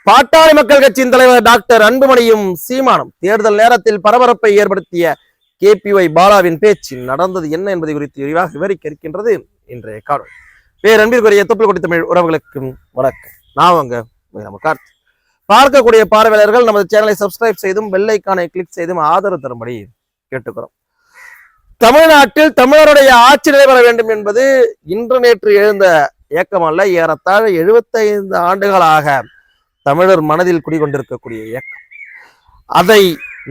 பாட்டாளி மக்கள் கட்சியின் தலைவர் டாக்டர் அன்புமணியும் சீமானும் தேர்தல் நேரத்தில் பரபரப்பை ஏற்படுத்திய KPY பாலாவின் பேச்சு நடந்தது என்ன என்பதை குறித்து விரிவாக விவரிக்க இருக்கின்றது இன்றைய காணொளி. பேரன்பிற்குரிய தொப்புள் கொடி தமிழ் உறவுகளுக்கும் வணக்கம். நான் நம்ம கார்த்தி. பார்க்கக்கூடிய பார்வையாளர்கள் நமது சேனலை சப்ஸ்கிரைப் செய்தும் பெல் ஐகானை கிளிக் செய்தும் ஆதரவு தரும்படி கேட்டுக்கிறோம். தமிழ்நாட்டில் தமிழருடைய ஆட்சி நடைபெற வேண்டும் என்பது இன்று நேற்று எழுந்த இயக்கமல்ல, ஏறத்தாழ 75 ஆண்டுகளாக தமிழர் மனதில் குடிகொண்டிருக்கக்கூடிய இயக்கம். அதை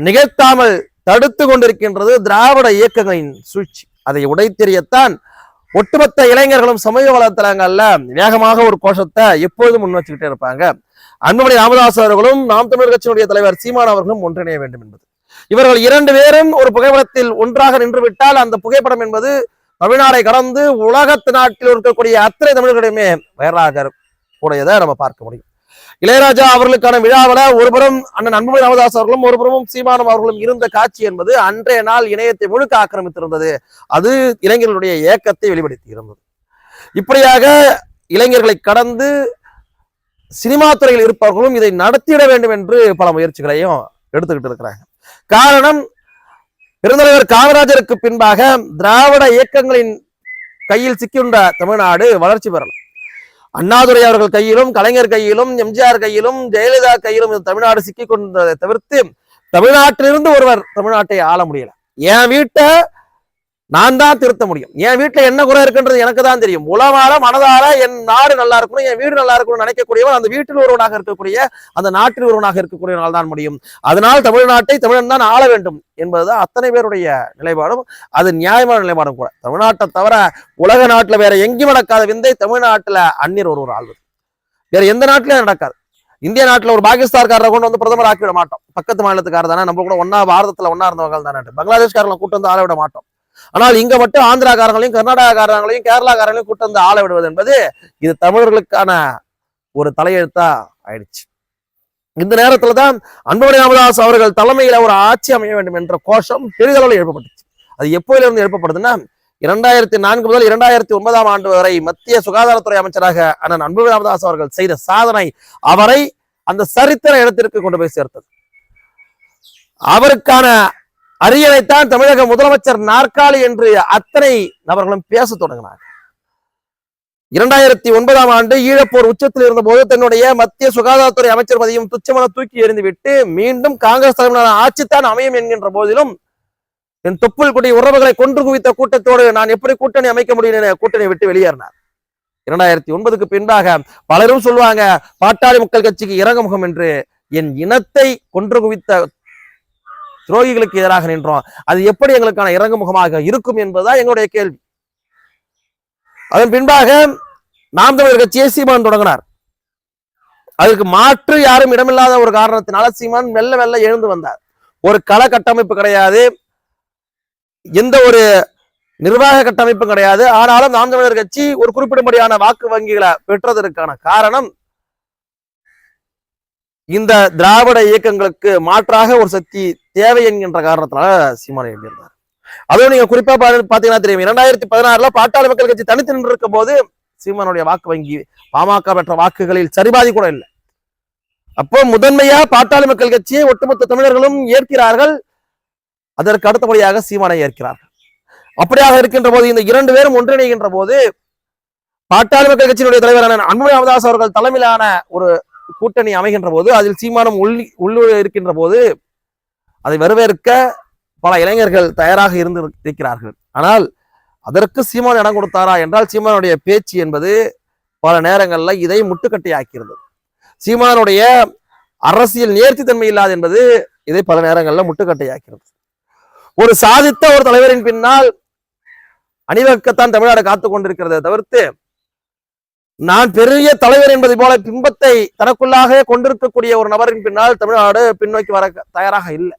நிகழ்த்தாமல் தடுத்து கொண்டிருக்கின்றது திராவிட இயக்கங்களின் சூழ்ச்சி. அதை உடைத்தெறியத்தான் ஒட்டுமொத்த இளைஞர்களும் சமூக வலைத்தளங்கள்ல வேகமாக ஒரு கோஷத்தை எப்பொழுதும் முன் வச்சுக்கிட்டே இருப்பாங்க. அன்புமணி ராமதாஸ் அவர்களும் நாம் தமிழர் கட்சியினுடைய தலைவர் சீமான் அவர்களும் ஒன்றிணைய வேண்டும் என்பது. இவர்கள் இரண்டு பேரும் ஒரு புகைப்படத்தில் ஒன்றாக நின்று விட்டால் அந்த புகைப்படம் என்பது தமிழ்நாடை கடந்து உலகத்து நாட்டில் இருக்கக்கூடிய அத்தனை தமிழர்களுமே வைரலாக கூடியதை நம்ம பார்க்க முடியும். இளையராஜா அவர்களுக்கான விழாவில் ஒருபுறம் அண்ணன் அன்புமணி ராமதாஸ் அவர்களும் ஒருபுறமும் சீமானும் அவர்களும் இருந்த காட்சி என்பது அன்றைய நாள் இணையத்தை முழுக்க ஆக்கிரமித்திருந்தது. அது இளைஞர்களுடைய ஏக்கத்தை வெளிப்படுத்தி இருந்தது. இப்படியாக இளைஞர்களை கடந்து சினிமா துறையில் இருப்பவர்களும் இதை நடத்திட வேண்டும் என்று பல முயற்சிகளையும் எடுத்துக்கிட்டு இருக்கிறாங்க. காரணம், பெருந்தலைவர் காமராஜருக்கு பின்பாக திராவிட இயக்கங்களின் கையில் சிக்கியுண்ட தமிழ்நாடு வளர்ச்சி பெறலாம். அண்ணாதுரை அவர்கள் கையிலும், கலைஞர் கையிலும், எம்ஜிஆர் கையிலும், ஜெயலலிதா கையிலும் தமிழ்நாடு சிக்கி கொண்டதை தவிர்த்து தமிழ்நாட்டிலிருந்து ஒருவர் தமிழ்நாட்டை ஆள முடியல. என் வீட்டை நான் தான் திருத்த முடியும். என் வீட்டுல என்ன குறை இருக்குன்றது எனக்கு தான் தெரியும். உளமால மனதால என் நாடு நல்லா இருக்கணும், என் வீடு நல்லா இருக்கணும்னு நினைக்கக்கூடியவன் அந்த வீட்டில் ஒருவனாக இருக்கக்கூடிய, அந்த நாட்டில் ஒருவனாக இருக்கக்கூடியவனால் தான் முடியும். அதனால் தமிழ்நாட்டை தமிழன் தான் ஆள வேண்டும் என்பதுதான் அத்தனை பேருடைய நிலைப்பாடும். அது நியாயமான நிலைப்பாடும் கூட. தமிழ்நாட்டை தவிர உலக நாட்டுல வேற எங்கேயும் நடக்காத விந்தை தமிழ்நாட்டுல அந்நியர் ஒருவர் ஆள்வது. வேற எந்த நாட்டிலும் நடக்காது. இந்திய நாட்டுல ஒரு பாகிஸ்தான்காரரை கொண்டு வந்து பிரதமர் ஆக்கிவிட மாட்டோம். பக்கத்து மாநிலத்துக்காரர் தானே, நம்ம கூட ஒன்னா பாரதத்துல ஒன்னா இருந்தவங்க தானே. பங்களாதேஷ்காரங்களை கூட்டு வந்து ஆள விட மாட்டோம். ஆனால் இங்க மட்டும் ஆந்திராக்காரங்களையும், கர்நாடகாக்காரங்களையும், கேரளாக்காரங்களையும் கூட்டு வந்து ஆள விடுவது என்பது இது தமிழர்களுக்கான ஒரு தலையெழுத்தா ஆயிடுச்சு. இந்த நேரத்துலதான் அன்புமணி ராமதாஸ் அவர்கள் தலைமையில ஒரு ஆட்சி அமைய வேண்டும் என்ற கோஷம் பெரிதளவில் எழுப்பப்பட்டுச்சு. அது எப்போதிலிருந்து எழுப்பப்படுதுன்னா, 2004 முதல் 2009 ஆண்டு வரை மத்திய சுகாதாரத்துறை அமைச்சராக அண்ணன் அன்புமணி ராமதாஸ் அவர்கள் செய்த சாதனை அவரை அந்த சரித்திர இடத்திற்கு கொண்டு போய் சேர்த்தது. அவருக்கான அரியணைத்தான் தமிழக முதலமைச்சர் நாற்காலி என்று அத்தனை நபர்களும் பேச தொடங்கினார். 2009 ஆண்டு ஈழப்போர் உச்சத்தில் இருந்த போது தன்னுடைய மத்திய சுகாதாரத்துறை அமைச்சர் பதவியும் துச்சமென தூக்கி எறிந்துவிட்டு மீண்டும் காங்கிரஸ் தலைமையிலான ஆட்சித்தான் அமையும் என்கின்ற போதிலும் என் தொப்புள் கொடி உறவுகளை கொன்று குவித்த கூட்டத்தோடு நான் எப்படி கூட்டணி அமைக்க முடியும் என கூட்டணி விட்டு வெளியேறினார். 2009க்கு பின்பாக பலரும் சொல்லுவாங்க பாட்டாளி மக்கள் கட்சிக்கு இறங்குமுகம் என்று. என் இனத்தை கொன்று குவித்த துரோகிகளுக்கு எதிராக நின்றோம். அது எப்படி எங்களுக்கான இறங்குமுகமாக இருக்கும் என்பதுதான் எங்களுடைய கேள்வி. அதன் பின்பாக நாம் தமிழர் கட்சியை சீமான் தொடங்கினார். அதுக்கு மாற்று யாரும் இடமில்லாத ஒரு காரணத்தினால சீமான் மெல்ல மெல்ல எழுந்து வந்தார். ஒரு கள கட்டமைப்பு கிடையாது, எந்த ஒரு நிர்வாக கட்டமைப்பும் கிடையாது. ஆனாலும் நாம் தமிழர் கட்சி ஒரு குறிப்பிடும்படியான வாக்கு வங்கிகளை பெற்றதற்கான காரணம் இந்த திராவிட இயக்கங்களுக்கு மாற்றாக ஒரு சக்தி தேவை என்கின்ற காரணத்தினால சீமானை எழுதியிருந்தார். அதுவும் நீங்க குறிப்பா பாத்தீங்கன்னா தெரியும், 2016 பாட்டாளி மக்கள் கட்சி தனித்து நின்று இருக்கும் போது சீமானுடைய வாக்கு வங்கி பாமக பெற்ற வாக்குகளில் சரிபாதி கூட இல்லை. அப்போ முதன்மையா பாட்டாளி மக்கள் கட்சியை ஒட்டுமொத்த தமிழர்களும் ஏற்கிறார்கள். அதற்கு அடுத்தபடியாக சீமானை ஏற்கிறார்கள். அப்படியாக இருக்கின்ற போது இந்த இரண்டு பேரும் ஒன்றிணைகின்ற போது பாட்டாளி மக்கள் கட்சியினுடைய தலைவரான அன்புமணி ராமதாஸ் அவர்கள் தலைமையிலான ஒரு கூட்டணி அமைகின்ற போது அதில் சீமானம் உள்ளூர் இருக்கின்ற போது அதை வரவேற்க பல இளைஞர்கள் தயாராக இருக்கிறார்கள். ஆனால் அதற்கு சீமான் இடம் கொடுத்தாரா என்றால் சீமானுடைய பேச்சு என்பது பல நேரங்களில் இதை முட்டுக்கட்டையாக்கியிருந்தது. சீமானுடைய அரசியல் நேர்த்தி தன்மை இல்லாது என்பது இதை பல நேரங்களில் முட்டுக்கட்டையாக்கிறது. ஒரு சாதித்த ஒரு தலைவரின் பின்னால் அணிவகுக்கத்தான் தமிழ்நாடு காத்து கொண்டிருக்கிறதை தவிர்த்து நான் பெரிய தலைவர் என்பதை போல பிம்பத்தை தனக்குள்ளாக கொண்டிருக்கக்கூடிய ஒரு நபரின் பின்னால் தமிழ்நாடு பின்னோக்கி வர தயாராக இல்லை.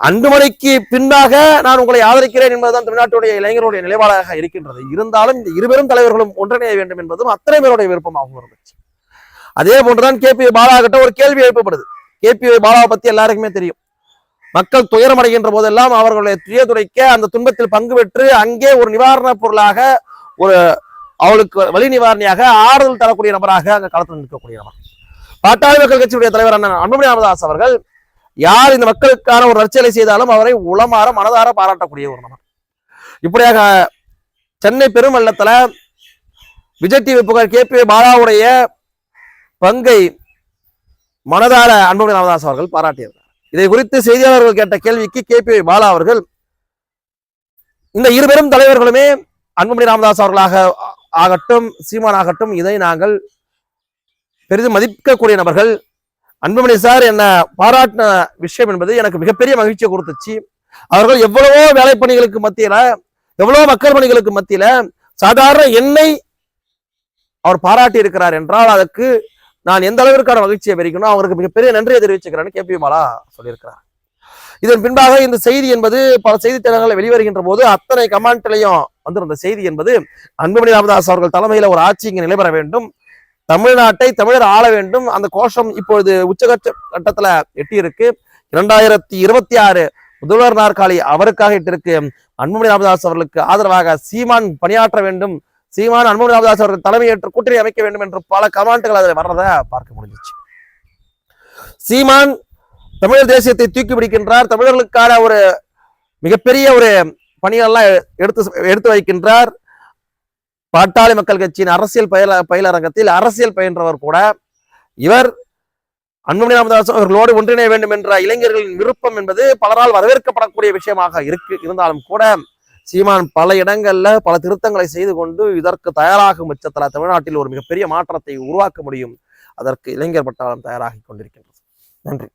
அன்புமணிக்கு பின்னாக நான் உங்களை ஆதரிக்கிறேன் என்பதுதான் தமிழ்நாட்டுடைய இளைஞர்களுடைய நிலைப்பாடாக இருக்கின்றது. இருந்தாலும் இந்த இருவரும் தலைவர்களும் ஒன்றிணைய வேண்டும் என்பதும் அத்தனை பேருடைய விருப்பமாகவும் இருந்துச்சு. அதே போன்றுதான் KPY பாலா கிட்ட ஒரு கேள்வி எழுப்பப்படுது. KPY பாலாவை பத்தி எல்லாருக்குமே தெரியும். மக்கள் துயரம் அடைகின்ற போதெல்லாம் அவர்களுடைய துயதுரைக்க அந்த துன்பத்தில் பங்கு பெற்று அங்கே ஒரு நிவாரண பொருளாக, ஒரு அவளுக்கு வழி நிவாரணியாக, ஆறுதல் தரக்கூடிய நபராக அங்க களத்தில் நிற்கக்கூடிய நபர். பாட்டாளி மக்கள் கட்சியுடைய தலைவர் அண்ணன் அன்புமணி ராமதாஸ் அவர்கள் யார் இந்த மக்களுக்கான ஒரு நற்செயலை செய்தாலும் அவரை உளமாற மனதார பாராட்டக்கூடிய ஒரு நபர். இப்படியாக சென்னை பெருமள்ளத்துல விஜய் டிவி புகழ் கேபி பாலாவுடைய பங்கை மனதார அன்புமணி ராமதாஸ் அவர்கள் பாராட்டியிருந்தார். இதை குறித்து செய்தியாளர்கள் கேட்ட கேள்விக்கு கேபி பாலா அவர்கள், இந்த இருபெரும் தலைவர்களுமே அன்புமணி ராமதாஸ் அவர்களாக ஆகட்டும் சீமான் ஆகட்டும், இதை நாங்கள் பெரிதும் மதிக்கக்கூடிய நபர்கள். அன்புமணி சார் என்ன பாராட்டின விஷயம் என்பது எனக்கு மிகப்பெரிய மகிழ்ச்சியை கொடுத்துச்சு. அவர்கள் எவ்வளவோ வேலைப்பணிகளுக்கு மத்தியில, எவ்வளவோ மக்கள் பணிகளுக்கு மத்தியில சாதாரண என்னை அவர் பாராட்டி இருக்கிறார் என்றால் அதற்கு நான் எந்த அளவிற்கான மகிழ்ச்சியை பெருக்கணும், அவருக்கு மிகப்பெரிய நன்றியை தெரிவிச்சுக்கிறேன்னு கேபி பாலா சொல்லியிருக்கிறார். இதன் பின்பாக இந்த செய்தி என்பது பல செய்தித்தாளங்களில் வெளிவருகின்ற போது அத்தனை கமெண்ட்லையும் வந்திருந்த செய்தி என்பது, அன்புமணி ராமதாஸ் அவர்கள் தலைமையில ஒரு ஆட்சி இங்கு நிலைபெற வேண்டும், தமிழ்நாட்டை தமிழர் ஆள வேண்டும், அந்த கோஷம் இப்பொழுது உச்சகட்ட கட்டத்துல எட்டியிருக்கு. 2026 முதல்வர் நாற்காலி அவருக்காக இட்டிருக்கு. அன்புமணி ராமதாஸ் அவர்களுக்கு ஆதரவாக சீமான் பணியாற்ற வேண்டும், சீமான் அன்புமணி ராமதாஸ் அவர்கள் தலைமையேற்று கூட்டணி அமைக்க வேண்டும் என்று பல கமெண்ட்கள் அதில் வர்றதை பார்க்க முடிஞ்சிச்சு. சீமான் தமிழர் தேசியத்தை தூக்கி பிடிக்கின்றார், தமிழர்களுக்கான ஒரு மிகப்பெரிய ஒரு பணிகளெல்லாம் எடுத்து வைக்கின்றார். பாட்டாளி மக்கள் கட்சியின் அரசியல் பயிலரங்கத்தில் அரசியல் பயின்றவர் கூட இவர் அன்புமணி ராமதாஸ் அவர்களோடு ஒன்றிணைய வேண்டும் என்ற இளைஞர்களின் விருப்பம் என்பது பலரால் வரவேற்கப்படக்கூடிய விஷயமாக இருந்தாலும் கூட சீமான் பல இடங்கள்ல பல திருத்தங்களை செய்து கொண்டு இதற்கு தயாராகும் பட்சத்துல தமிழ்நாட்டில் ஒரு மிகப்பெரிய மாற்றத்தை உருவாக்க முடியும். அதற்கு இளைஞர் பட்டாளம் தயாராகி கொண்டிருக்கின்றது. நன்றி.